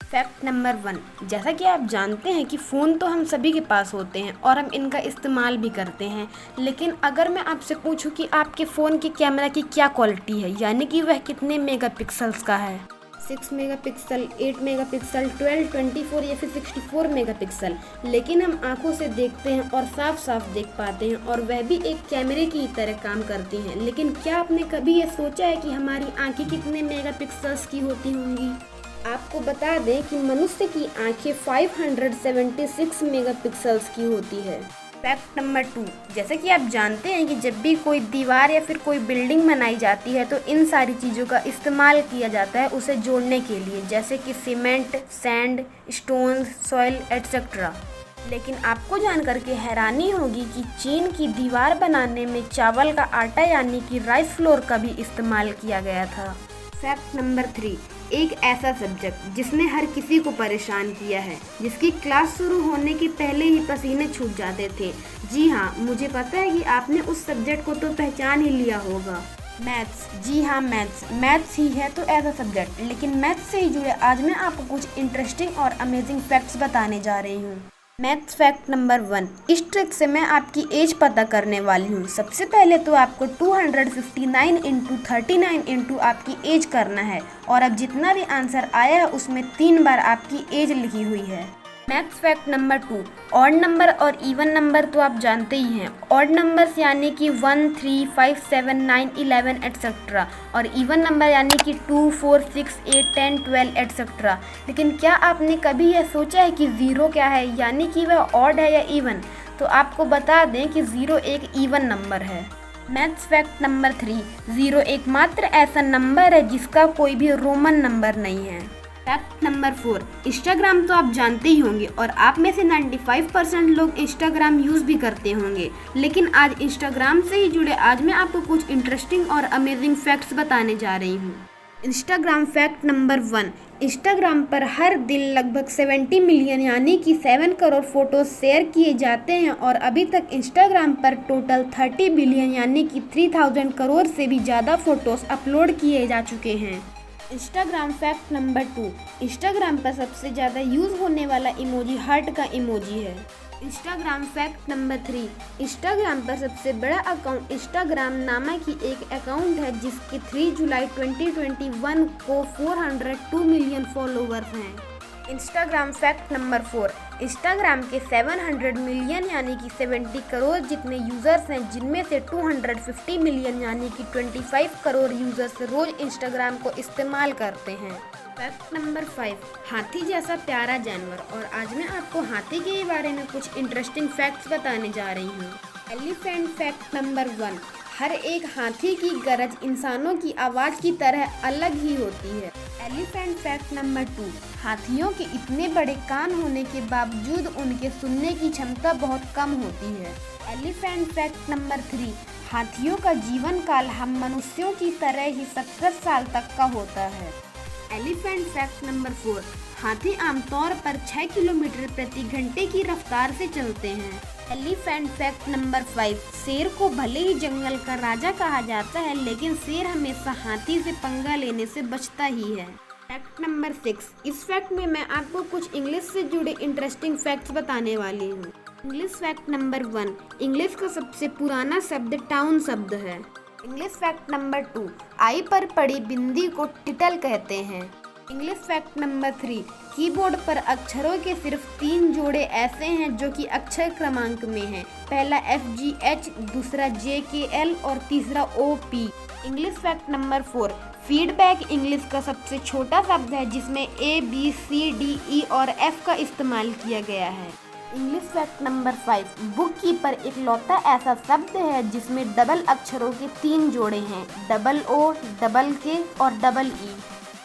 Fact number 1, जैसा कि आप जानते हैं कि फ़ोन तो हम सभी के पास होते हैं और हम इनका इस्तेमाल भी करते हैं। लेकिन अगर मैं आपसे पूछूं कि आपके फ़ोन के कैमरा की क्या क्वालिटी है, यानी कि वह कितने मेगापिक्सल्स का है, 6 मेगापिक्सल, 8 मेगापिक्सल, 12, 24 या फिर 64 मेगापिक्सल, लेकिन हम आंखों से देखते हैं और साफ साफ देख पाते हैं और वह भी एक कैमरे की तरह काम करती हैं। लेकिन क्या आपने कभी यह सोचा है कि हमारी आंखें कितने मेगापिक्सल्स की होती होंगी? आपको बता दें कि मनुष्य की आंखें 576 मेगापिक्सल्स की होती है। फैक्ट नंबर 2, जैसे कि आप जानते हैं कि जब भी कोई दीवार या फिर कोई बिल्डिंग बनाई जाती है तो इन सारी चीज़ों का इस्तेमाल किया जाता है उसे जोड़ने के लिए, जैसे कि cement, sand, stones, soil etcetera. लेकिन आपको जानकर के हैरानी होगी कि चीन की दीवार बनाने में चावल का आटा यानी कि राइस फ्लोर का भी इस्तेमाल किया गया था। फैक्ट नंबर 3, एक ऐसा सब्जेक्ट जिसने हर किसी को परेशान किया है, जिसकी क्लास शुरू होने के पहले ही पसीने छूट जाते थे। जी हाँ, मुझे पता है कि आपने उस सब्जेक्ट को तो पहचान ही लिया होगा, मैथ्स। जी हाँ, मैथ्स ही है तो ऐसा सब्जेक्ट। लेकिन मैथ्स से ही जुड़े आज मैं आपको कुछ इंटरेस्टिंग और अमेजिंग फैक्ट्स बताने जा रही हूँ। मैथ्स फैक्ट नंबर 1, इस ट्रिक से मैं आपकी एज पता करने वाली हूँ। सबसे पहले तो आपको 259 इंटू 39 इंटू आपकी एज करना है और अब जितना भी आंसर आया है उसमें 3 बार आपकी एज लिखी हुई है। Maths fact number 2, odd number और इवन नंबर तो आप जानते ही हैं। ऑड नंबर्स यानी कि 1, 3, 5, 7, 9, 11 एटसेट्रा और इवन नंबर यानी कि 2, 4, 6, 8, 10, 12 एटसेट्रा। लेकिन क्या आपने कभी यह सोचा है कि ज़ीरो क्या है, यानी कि वह ऑड है या इवन? तो आपको बता दें कि ज़ीरो एक इवन नंबर है। मैथ्स फैक्ट नंबर 3, ज़ीरो एकमात्र ऐसा नंबर है जिसका कोई भी रोमन नंबर नहीं है। फैक्ट नंबर 4, इंस्टाग्राम तो आप जानते ही होंगे और आप में से 95% लोग इंस्टाग्राम यूज़ भी करते होंगे। लेकिन आज इंस्टाग्राम से ही जुड़े आज मैं आपको कुछ इंटरेस्टिंग और अमेजिंग फैक्ट्स बताने जा रही हूँ। इंस्टाग्राम फैक्ट नंबर 1, इंस्टाग्राम पर हर दिन लगभग 70 मिलियन यानी कि 7 करोड़ फोटोज शेयर किए जाते हैं और अभी तक इंस्टाग्राम पर टोटल 30 बिलियन यानी कि 3000 करोड़ से भी ज़्यादा फोटोज अपलोड किए जा चुके हैं। इंस्टाग्राम फैक्ट नंबर 2, इंस्टाग्राम पर सबसे ज़्यादा यूज़ होने वाला इमोजी हार्ट का इमोजी है। इंस्टाग्राम फैक्ट नंबर 3, इंस्टाग्राम पर सबसे बड़ा अकाउंट इंस्टाग्राम नामक की एक अकाउंट है जिसके 3 जुलाई 2021 को 402 मिलियन फॉलोवर्स हैं। इंस्टाग्राम फैक्ट नंबर 4, इंस्टाग्राम के 700 मिलियन यानी कि 70 करोड़ जितने यूज़र्स हैं, जिनमें से 250 मिलियन यानी कि 25 करोड़ यूज़र्स रोज़ इंस्टाग्राम को इस्तेमाल करते हैं। फैक्ट नंबर 5, हाथी जैसा प्यारा जानवर, और आज मैं आपको हाथी के बारे में कुछ इंटरेस्टिंग फैक्ट्स बताने जा रही हूँ। एलिफेंट फैक्ट नंबर 1, हर एक हाथी की गरज इंसानों की आवाज़ की तरह अलग ही होती है। एलिफेंट फैक्ट नंबर 2, हाथियों के इतने बड़े कान होने के बावजूद उनके सुनने की क्षमता बहुत कम होती है। एलिफेंट फैक्ट नंबर 3, हाथियों का जीवन काल हम मनुष्यों की तरह ही 70 साल तक का होता है। एलिफेंट फैक्ट नंबर 4, हाथी आमतौर पर 6 किलोमीटर प्रति घंटे की रफ्तार से चलते हैं। एलिफेंट फैक्ट नंबर 5, शेर को भले ही जंगल का राजा कहा जाता है लेकिन शेर हमेशा हाथी से पंगा लेने से बचता ही है। फैक्ट नंबर 6, इस फैक्ट में मैं आपको कुछ इंग्लिश से जुड़े इंटरेस्टिंग फैक्ट्स बताने वाली हूँ। इंग्लिश फैक्ट नंबर 1, इंग्लिश का सबसे पुराना शब्द टाउन शब्द है। इंग्लिश फैक्ट नंबर 2, आई पर पड़ी बिंदी को टिटल कहते हैं। इंग्लिश फैक्ट नंबर 3, कीबोर्ड पर अक्षरों के सिर्फ 3 जोड़े ऐसे हैं जो कि अक्षर क्रमांक में हैं। पहला FGH, दूसरा JKL और तीसरा OP। English fact number 4, feedback English का सबसे छोटा शब्द है जिसमें A, B, C, D, E और F का इस्तेमाल किया गया है। English fact number 5, book keeper इकलौता ऐसा शब्द है जिसमें डबल अक्षरों के 3 जोड़े हैं, O, K और E।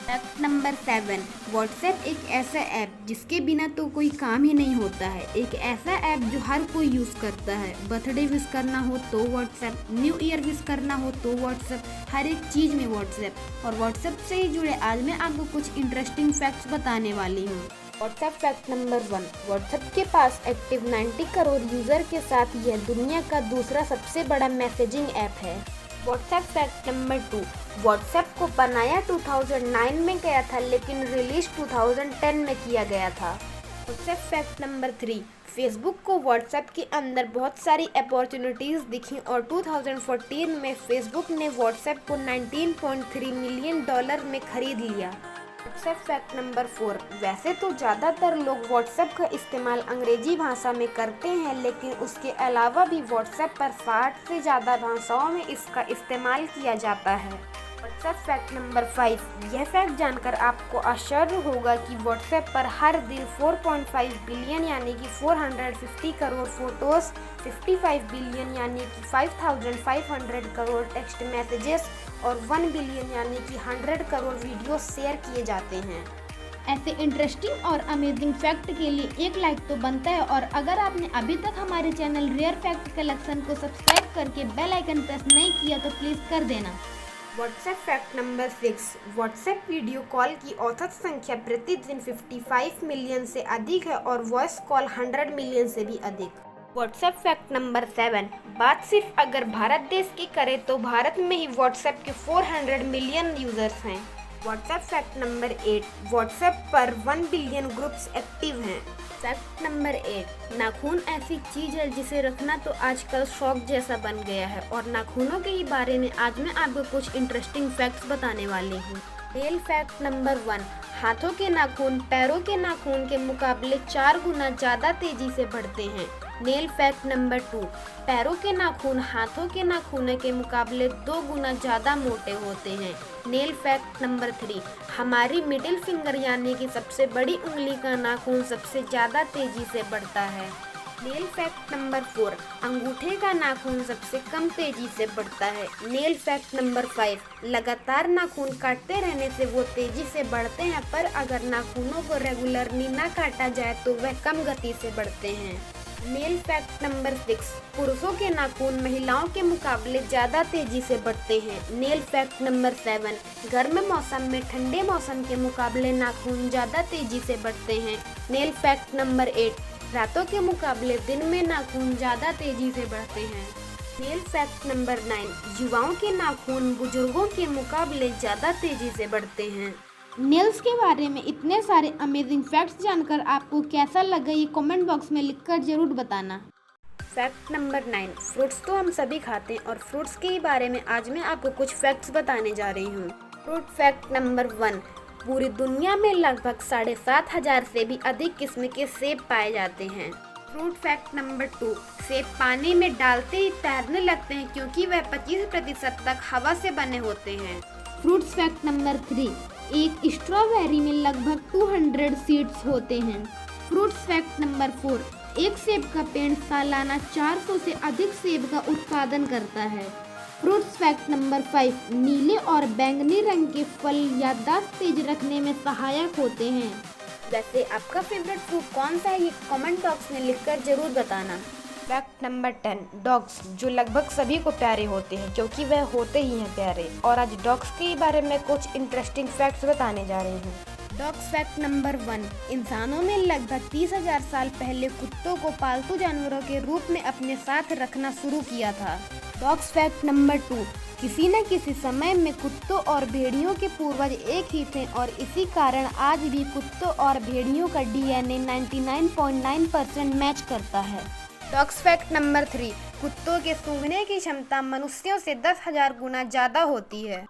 फैक्ट नंबर 7, व्हाट्सएप एक ऐसा ऐप जिसके बिना तो कोई काम ही नहीं होता है। एक ऐसा ऐप जो हर कोई यूज़ करता है। बर्थडे विश करना हो तो व्हाट्सएप, न्यू ईयर विश करना हो तो व्हाट्सएप, हर एक चीज़ में व्हाट्सएप। और व्हाट्सएप से ही जुड़े आज मैं आपको कुछ इंटरेस्टिंग फैक्ट्स बताने वाली हूँ। व्हाट्सएप फैक्ट नंबर 1, व्हाट्सएप के पास एक्टिव 90 करोड़ यूज़र के साथ यह दुनिया का दूसरा सबसे बड़ा मैसेजिंग ऐप है। व्हाट्सएप फैक्ट नंबर 2, व्हाट्सएप को बनाया 2009 में गया था, लेकिन रिलीज 2010 में किया गया था। व्हाट्सएप फैक्ट नंबर 3, फेसबुक को व्हाट्सएप के अंदर बहुत सारी अपॉर्चुनिटीज़ दिखी और 2014 में फेसबुक ने व्हाट्सएप को $19.3 मिलियन में खरीद लिया। व्हाट्सएप फैक्ट नंबर 4, वैसे तो ज़्यादातर लोग व्हाट्सएप का इस्तेमाल अंग्रेजी भाषा में करते हैं, लेकिन उसके अलावा भी व्हाट्सएप पर 60 से ज़्यादा भाषाओं में इसका इस्तेमाल किया जाता है। व्हाट्सएप फैक्ट नंबर 5, यह फैक्ट जानकर आपको आश्चर्य होगा कि व्हाट्सएप पर हर दिन 4.5 बिलियन यानी कि 450 करोड़ फोटोज़, 55 बिलियन यानी कि 5500 करोड़ टेक्स्ट मैसेजेस और 1 बिलियन यानी कि 100 करोड़ वीडियो शेयर किए जाते हैं। ऐसे इंटरेस्टिंग और अमेजिंग फैक्ट के लिए एक लाइक तो बनता है, और अगर आपने अभी तक हमारे चैनल रेयर फैक्ट कलेक्शन को सब्सक्राइब करके बेल आइकन प्रेस नहीं किया तो प्लीज़ कर देना। WhatsApp fact number 6, WhatsApp video call की औसत संख्या प्रतिदिन 55 मिलियन से अधिक है और वॉइस कॉल 100 मिलियन से भी अधिक। व्हाट्सएप फैक्ट नंबर 7, बात सिर्फ अगर भारत देश की करें तो भारत में ही व्हाट्सएप के 400 मिलियन यूजर्स हैं। व्हाट्सएप फैक्ट नंबर 8, व्हाट्सएप पर 1 बिलियन ग्रुप्स एक्टिव हैं। फैक्ट नंबर 8, नाखून ऐसी चीज़ है जिसे रखना तो आजकल शौक जैसा बन गया है, और नाखूनों के ही बारे में आज मैं आपको कुछ इंटरेस्टिंग फैक्ट्स बताने वाली हूँ। नेल फैक्ट नंबर 1, हाथों के नाखून पैरों के नाखून के मुकाबले 4 गुना ज़्यादा तेजी से बढ़ते हैं। नेल फैक्ट नंबर 2, पैरों के नाखून हाथों के नाखूनों के मुकाबले 2 गुना ज़्यादा मोटे होते हैं। नेल फैक्ट नंबर 3, हमारी मिडिल फिंगर यानी कि सबसे बड़ी उंगली का नाखून सबसे ज़्यादा तेजी से बढ़ता है। नेल फैक्ट नंबर 4, अंगूठे का नाखून सबसे कम तेजी से बढ़ता है। नेल फैक्ट नंबर 5, लगातार नाखून काटते रहने से वो तेजी से बढ़ते हैं, पर अगर नाखूनों को रेगुलरली ना काटा जाए तो वह कम गति से बढ़ते हैं। नेल फैक्ट नंबर 6, पुरुषों के नाखून महिलाओं के मुकाबले ज़्यादा तेजी से बढ़ते हैं। नेल फैक्ट नंबर 7, गर्म मौसम में ठंडे मौसम के मुकाबले नाखून ज़्यादा तेजी से बढ़ते हैं। नेल फैक्ट नंबर 8, रातों के मुकाबले दिन में नाखून ज़्यादा तेजी से बढ़ते हैं। नेल फैक्ट नंबर 9, युवाओं के नाखून बुजुर्गों के मुकाबले ज़्यादा तेजी से बढ़ते हैं। नेल्स के बारे में इतने सारे अमेजिंग फैक्ट्स जानकर आपको कैसा लगा ये कमेंट बॉक्स में लिखकर जरूर बताना। फैक्ट नंबर 9, फ्रूट्स तो हम सभी खाते हैं और फ्रूट्स के ही बारे में आज मैं आपको कुछ फैक्ट्स बताने जा रही हूँ। फ्रूट फैक्ट नंबर 1, पूरी दुनिया में लगभग 7,500 से भी अधिक किस्म के सेब पाए जाते हैं। फ्रूट फैक्ट नंबर 2, सेब पानी में डालते ही तैरने लगते हैं क्योंकि वह 25% तक हवा से बने होते हैं। फ्रूट्स फैक्ट नंबर 3, एक स्ट्रॉबेरी में लगभग 200 सीड्स होते हैं। फ्रूट्स फैक्ट नंबर 4, एक सेब का पेड़ सालाना 400 से अधिक सेब का उत्पादन करता है। फ्रूट्स फैक्ट नंबर 5, नीले और बैंगनी रंग के फल याददाश्त तेज रखने में सहायक होते हैं। वैसे आपका फेवरेट फ्रूट कौन सा है ये कमेंट बॉक्स में लिखकर जरूर बताना। फैक्ट नंबर 10, डॉग्स जो लगभग सभी को प्यारे होते हैं क्योंकि वह होते ही हैं प्यारे, और आज डॉग्स के बारे में कुछ इंटरेस्टिंग फैक्ट्स बताने जा रही हूँ। डॉग्स फैक्ट नंबर 1, इंसानों ने लगभग 30,000 साल पहले कुत्तों को पालतू जानवरों के रूप में अपने साथ रखना शुरू किया था। डॉग्स फैक्ट नंबर 2, किसी न किसी समय में कुत्तों और भेड़ियों के पूर्वज एक ही थे और इसी कारण आज भी कुत्तों और भेड़ियों का DNA 99.9% मैच करता है। डॉग्स फैक्ट नंबर 3, कुत्तों के सूंघने की क्षमता मनुष्यों से 10,000 गुना ज़्यादा होती है।